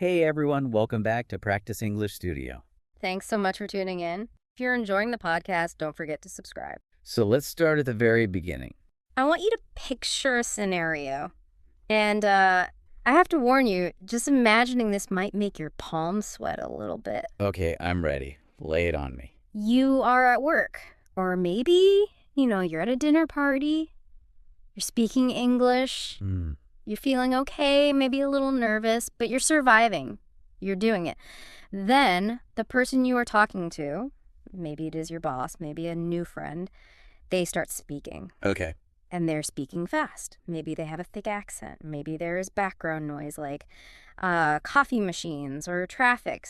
Hey everyone, welcome back to Practice English Studio. Thanks so much for tuning in. If you're enjoying the podcast, don't forget to subscribe. So let's start at the very beginning. I want you to picture a scenario. And I have to warn you, just imagining this might make your palms sweat a little bit. Okay, I'm ready. Lay it on me. You are at work, or maybe, you're at a dinner party. You're speaking English. You're feeling okay, maybe a little nervous, but you're surviving. You're doing it. Then the person you are talking to, maybe it is your boss, maybe a new friend, they start speaking. Okay. And they're speaking fast. Maybe they have a thick accent. Maybe there is background noise like coffee machines or traffic.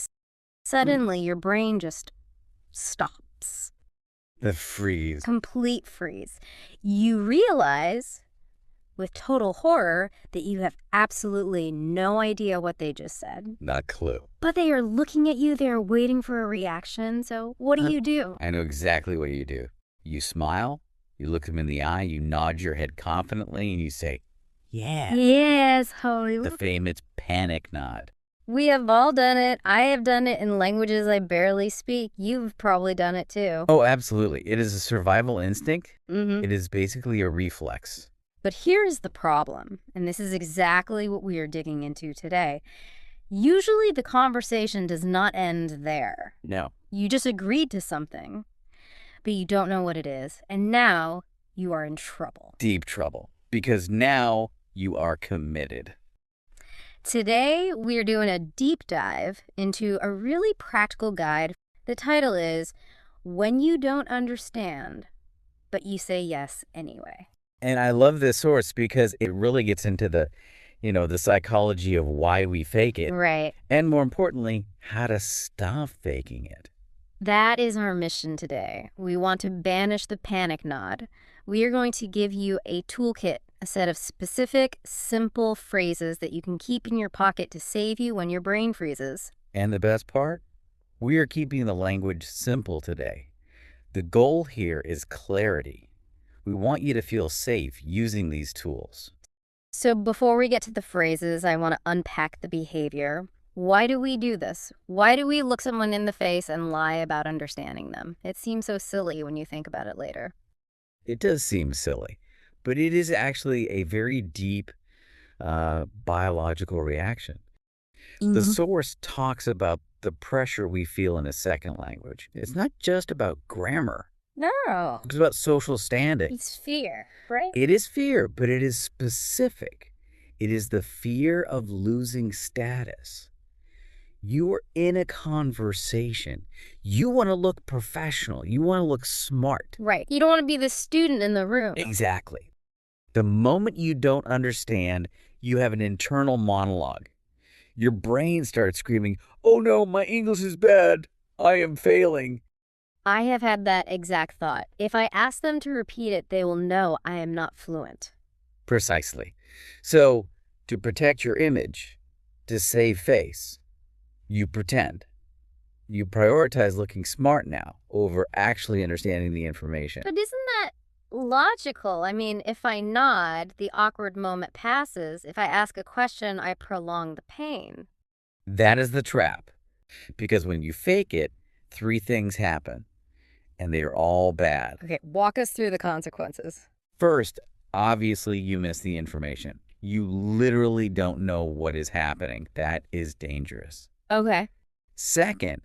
Suddenly, your brain just stops. The freeze. Complete freeze. You realize, with total horror, that you have absolutely no idea what they just said. Not a clue. But they are looking at you. They are waiting for a reaction. So what do you do? I know exactly what you do. You smile, you look them in the eye, you nod your head confidently, and you say, yeah. Yes, Hollywood. The famous panic nod. We have all done it. I have done it in languages I barely speak. You've probably done it too. Oh, absolutely. It is a survival instinct. Mm-hmm. It is basically a reflex. But here's the problem, and this is exactly what we are digging into today. Usually the conversation does not end there. No. You just agreed to something, but you don't know what it is, and now you are in trouble. Deep trouble. Because now you are committed. Today, we are doing a deep dive into a really practical guide. The title is, When You Don't Understand, But You Say Yes Anyway. And I love this source because it really gets into the psychology of why we fake it. Right. And more importantly, how to stop faking it. That is our mission today. We want to banish the panic nod. We are going to give you a toolkit, a set of specific, simple phrases that you can keep in your pocket to save you when your brain freezes. And the best part? We are keeping the language simple today. The goal here is clarity. We want you to feel safe using these tools. So before we get to the phrases, I want to unpack the behavior. Why do we do this? Why do we look someone in the face and lie about understanding them? It seems so silly when you think about it later. It does seem silly, but it is actually a very deep biological reaction. The source talks about the pressure we feel in a second language. It's not just about grammar. No. It's about social standing. It's fear, right? It is fear, but it is specific. It is the fear of losing status. You are in a conversation. You want to look professional. You want to look smart. Right. You don't want to be the student in the room. Exactly. The moment you don't understand, you have an internal monologue. Your brain starts screaming, "Oh no, my English is bad. I am failing." I have had that exact thought. If I ask them to repeat it, they will know I am not fluent. Precisely. So, to protect your image, to save face, you pretend. You prioritize looking smart now over actually understanding the information. But isn't that logical? I mean, if I nod, the awkward moment passes. If I ask a question, I prolong the pain. That is the trap. Because when you fake it, three things happen. And they are all bad. Okay, walk us through the consequences. First, obviously you miss the information. You literally don't know what is happening. That is dangerous. Okay. Second,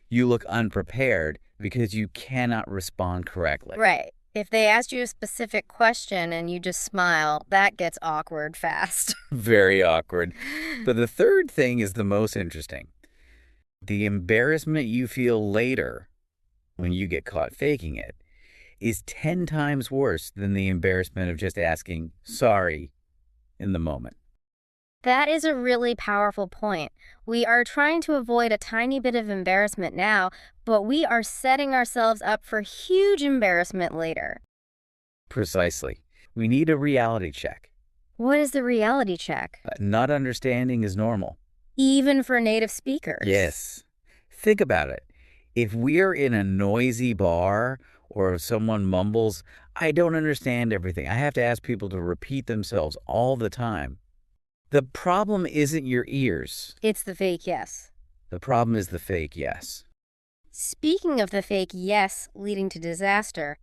you look unprepared because you cannot respond correctly. Right. If they asked you a specific question and you just smile, that gets awkward fast. Very awkward. But the third thing is the most interesting. The embarrassment you feel later when you get caught faking it is 10 times worse than the embarrassment of just asking sorry in the moment. That is a really powerful point. We are trying to avoid a tiny bit of embarrassment now, but we are setting ourselves up for huge embarrassment later. Precisely. We need a reality check. What is the reality check? Not understanding is normal. Even for native speakers? Yes. Think about it. If we're in a noisy bar or if someone mumbles, "I don't understand everything. I have to ask people to repeat themselves all the time." The problem isn't your ears. It's the fake yes. The problem is the fake yes. Speaking of the fake yes leading to disaster,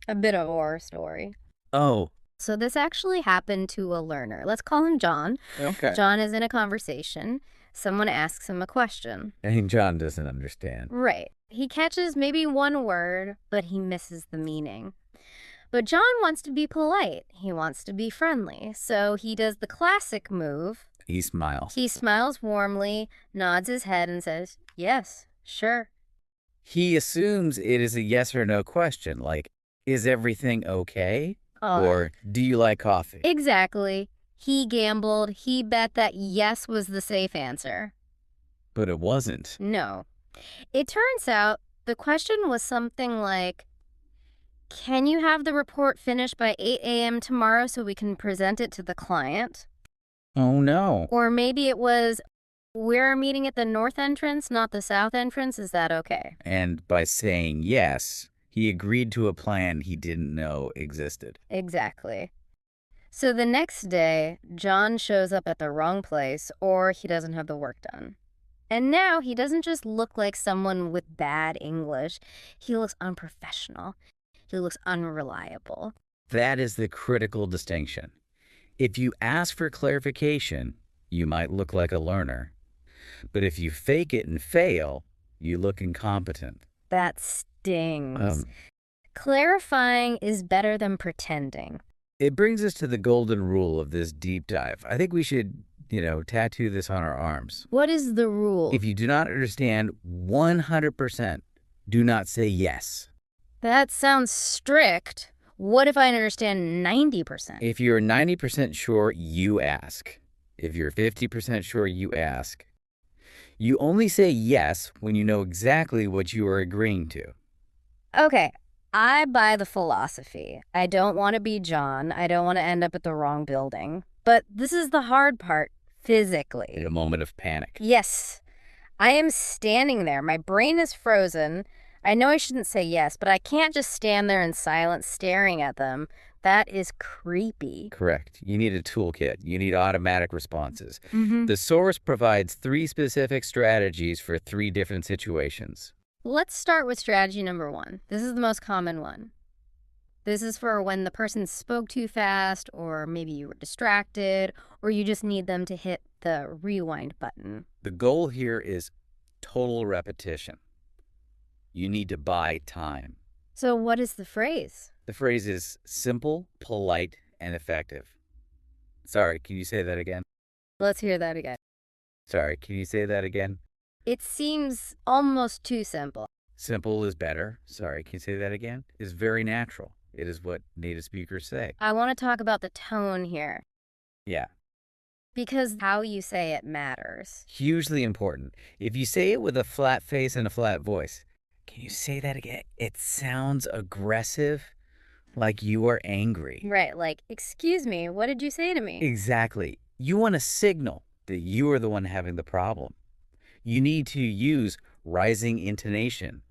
a bit of a horror story. Oh, So this actually happened to a learner. Let's call him John. okay. John is in a conversation. Someone asks him a question. And John doesn't understand. Right. He catches maybe one word, but he misses the meaning. But John wants to be polite. He wants to be friendly. So he does the classic move. He smiles. He smiles warmly, nods his head, and says, yes, sure. He assumes it is a yes or no question, like, is everything okay? Or do you like coffee? Exactly. He gambled. He bet that yes was the safe answer. But it wasn't. No. It turns out the question was something like, can you have the report finished by 8 a.m. tomorrow so we can present it to the client? Oh, no. Or maybe it was, we're meeting at the north entrance, not the south entrance. Is that okay? And by saying yes, he agreed to a plan he didn't know existed. Exactly. So the next day, John shows up at the wrong place, or he doesn't have the work done. And now he doesn't just look like someone with bad English. He looks unprofessional. He looks unreliable. That is the critical distinction. If you ask for clarification, you might look like a learner. But if you fake it and fail, you look incompetent. That stings. Clarifying is better than pretending. It brings us to the golden rule of this deep dive. I think we should, tattoo this on our arms. What is the rule? If you do not understand 100%, do not say yes. That sounds strict. What if I understand 90%? If you're 90% sure, you ask. If you're 50% sure, you ask. You only say yes when you know exactly what you are agreeing to. Okay, I buy the philosophy. I don't want to be John. I don't want to end up at the wrong building. But this is the hard part, physically. In a moment of panic. Yes, I am standing there. My brain is frozen. I know I shouldn't say yes, but I can't just stand there in silence staring at them. That is creepy. Correct. You need a toolkit. You need automatic responses. Mm-hmm. The source provides 3 specific strategies for 3 different situations. Let's start with strategy number 1. This is the most common one. This is for when the person spoke too fast, or maybe you were distracted, or you just need them to hit the rewind button. The goal here is total repetition. You need to buy time. So what is the phrase? The phrase is simple, polite, and effective. Sorry, can you say that again? Let's hear that again. Sorry, can you say that again? It seems almost too simple. Simple is better. Sorry, can you say that again? It's very natural. It is what native speakers say. I want to talk about the tone here. Yeah. Because how you say it matters. Hugely important. If you say it with a flat face and a flat voice, can you say that again? It sounds aggressive, like you are angry. Right, like, excuse me, what did you say to me? Exactly. You want to signal that you are the one having the problem. You need to use rising intonation.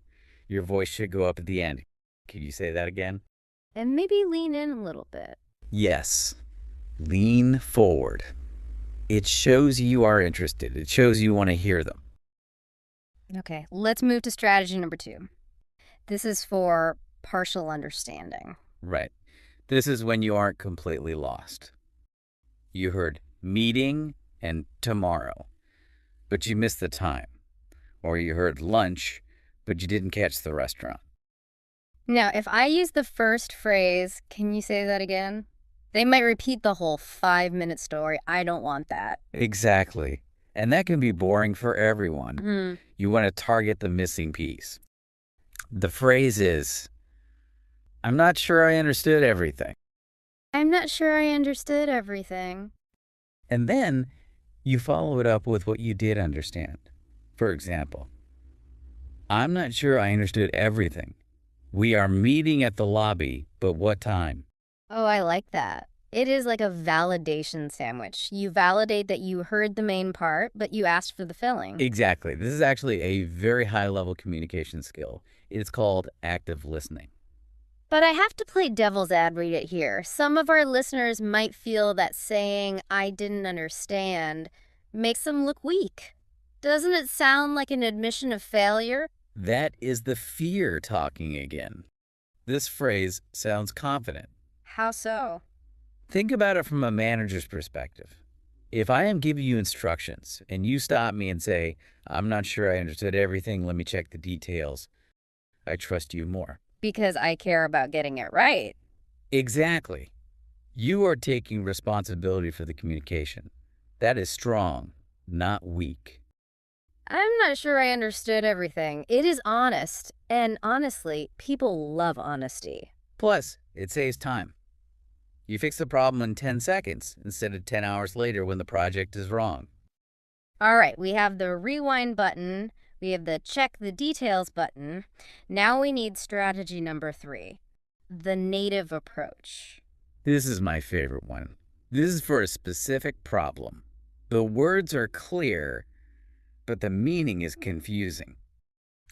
Your voice should go up at the end. Can you say that again? And maybe lean in a little bit. Yes. Lean forward. It shows you are interested. It shows you want to hear them. Okay, let's move to strategy number 2. This is for partial understanding. Right. This is when you aren't completely lost. You heard meeting and tomorrow, but you missed the time. Or you heard lunch, but you didn't catch the restaurant. Now, if I use the first phrase, can you say that again? They might repeat the whole 5-minute story. I don't want that. Exactly. And that can be boring for everyone. You want to target the missing piece. The phrase is, I'm not sure I understood everything. I'm not sure I understood everything. And then you follow it up with what you did understand. For example, I'm not sure I understood everything. We are meeting at the lobby, but what time? Oh, I like that. It is like a validation sandwich. You validate that you heard the main part, but you asked for the filling. Exactly. This is actually a very high-level communication skill. It's called active listening. But I have to play devil's advocate here. Some of our listeners might feel that saying, I didn't understand, makes them look weak. Doesn't it sound like an admission of failure? That is the fear talking again. This phrase sounds confident. How so? Think about it from a manager's perspective. If I am giving you instructions and you stop me and say, I'm not sure I understood everything, let me check the details, I trust you more. Because I care about getting it right. Exactly. You are taking responsibility for the communication. That is strong, not weak. I'm not sure I understood everything. It is honest. And honestly, people love honesty. Plus, it saves time. You fix the problem in 10 seconds instead of 10 hours later when the project is wrong. All right, we have the rewind button. We have the check the details button. Now we need strategy number 3, the native approach. This is my favorite one. This is for a specific problem. The words are clear, but the meaning is confusing.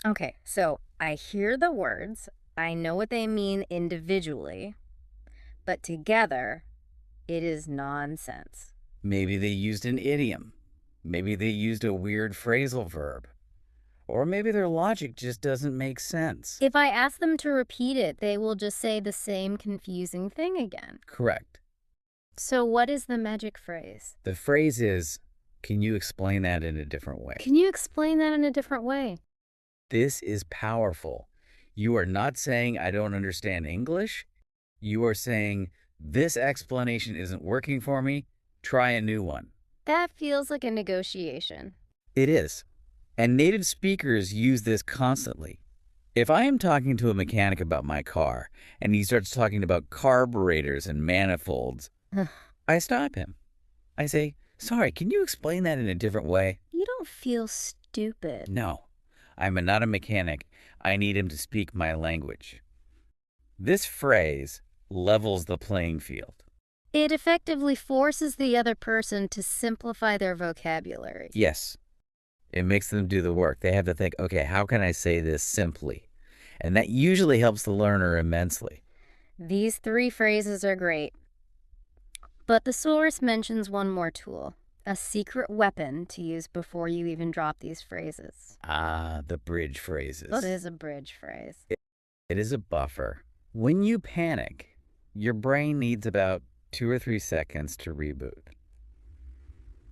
Okay, so I hear the words. I know what they mean individually, but together, it is nonsense. Maybe they used an idiom. Maybe they used a weird phrasal verb. Or maybe their logic just doesn't make sense. If I ask them to repeat it, they will just say the same confusing thing again. Correct. So what is the magic phrase? The phrase is, can you explain that in a different way? Can you explain that in a different way? This is powerful. You are not saying, I don't understand English. You are saying, this explanation isn't working for me. Try a new one. That feels like a negotiation. It is. And native speakers use this constantly. If I am talking to a mechanic about my car and he starts talking about carburetors and manifolds, I stop him. I say, sorry, can you explain that in a different way? You don't feel stupid. No, I'm not a mechanic. I need him to speak my language. This phrase levels the playing field. It effectively forces the other person to simplify their vocabulary. Yes. It makes them do the work. They have to think, okay, how can I say this simply? And that usually helps the learner immensely. These 3 phrases are great. But the source mentions one more tool, a secret weapon to use before you even drop these phrases. Ah, the bridge phrases. What is a bridge phrase? It is a buffer. When you panic, your brain needs about 2 or 3 seconds to reboot.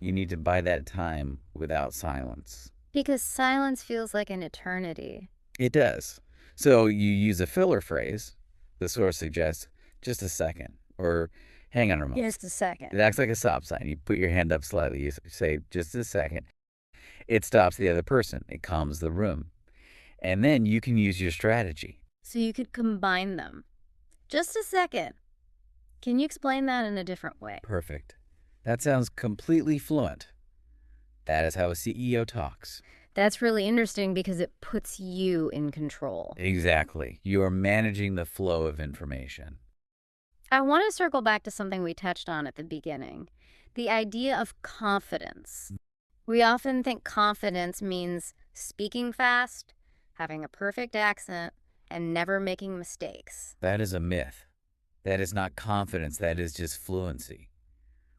You need to buy that time without silence. Because silence feels like an eternity. It does. So you use a filler phrase. The source suggests, just a second, or hang on a moment. Just a second. It acts like a stop sign. You put your hand up slightly. You say, just a second. It stops the other person. It calms the room. And then you can use your strategy. So you could combine them. Just a second. Can you explain that in a different way? Perfect. That sounds completely fluent. That is how a CEO talks. That's really interesting because it puts you in control. Exactly. You are managing the flow of information. I want to circle back to something we touched on at the beginning, the idea of confidence. We often think confidence means speaking fast, having a perfect accent, and never making mistakes. That is a myth. That is not confidence. That is just fluency.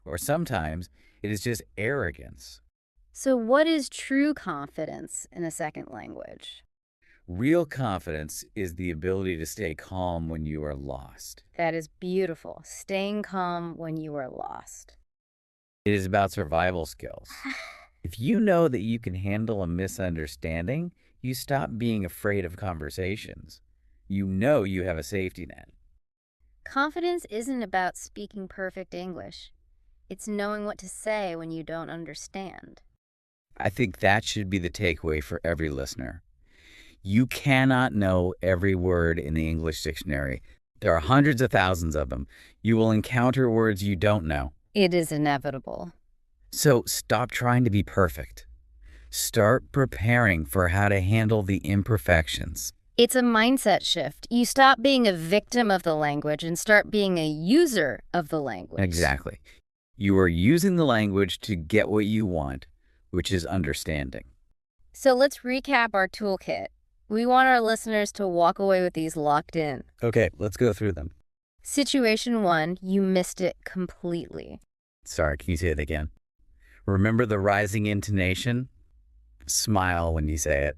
Or sometimes it is just arrogance. So what is true confidence in a second language? Real confidence is the ability to stay calm when you are lost. That is beautiful. Staying calm when you are lost. It is about survival skills. If you know that you can handle a misunderstanding, you stop being afraid of conversations. You know you have a safety net. Confidence isn't about speaking perfect English. It's knowing what to say when you don't understand. I think that should be the takeaway for every listener. You cannot know every word in the English dictionary. There are hundreds of thousands of them. You will encounter words you don't know. It is inevitable. So stop trying to be perfect. Start preparing for how to handle the imperfections. It's a mindset shift. You stop being a victim of the language and start being a user of the language. Exactly. You are using the language to get what you want, which is understanding. So let's recap our toolkit. We want our listeners to walk away with these locked in. Okay, let's go through them. Situation 1, you missed it completely. Sorry, can you say it again? Remember the rising intonation? Smile when you say it.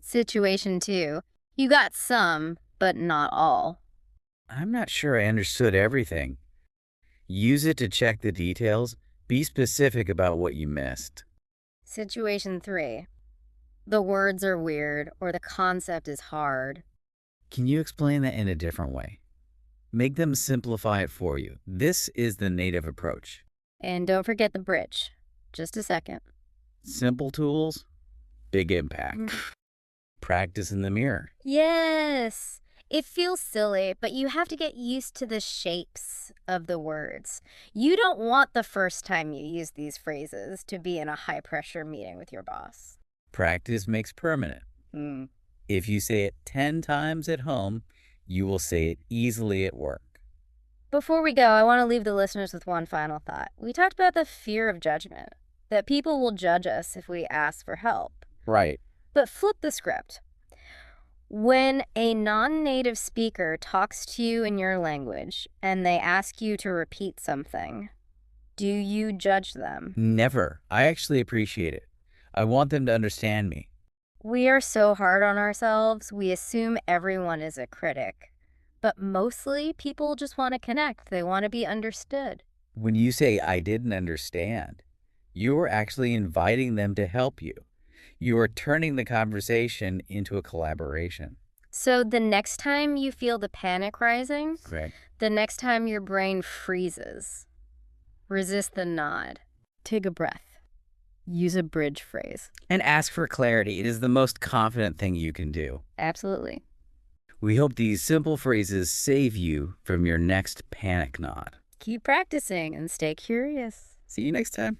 Situation 2, you got some, but not all. I'm not sure I understood everything. Use it to check the details. Be specific about what you missed. Situation 3, the words are weird or the concept is hard. Can you explain that in a different way? Make them simplify it for you. This is the native approach. And don't forget the bridge. Just a second. Simple tools, big impact. Practice in the mirror. Yes! It feels silly, but you have to get used to the shapes of the words. You don't want the first time you use these phrases to be in a high-pressure meeting with your boss. Practice makes permanent. If you say it 10 times at home, you will say it easily at work. Before we go, I want to leave the listeners with one final thought. We talked about the fear of judgment, that people will judge us if we ask for help. Right. But flip the script. When a non-native speaker talks to you in your language and they ask you to repeat something, do you judge them? Never. I actually appreciate it. I want them to understand me. We are so hard on ourselves. We assume everyone is a critic. But mostly, people just want to connect. They want to be understood. When you say, I didn't understand, you are actually inviting them to help you. You are turning the conversation into a collaboration. So the next time you feel the panic rising, Correct. the next time your brain freezes, resist the nod. Take a breath. Use a bridge phrase. And ask for clarity. It is the most confident thing you can do. Absolutely. We hope these simple phrases save you from your next panic nod. Keep practicing and stay curious. See you next time.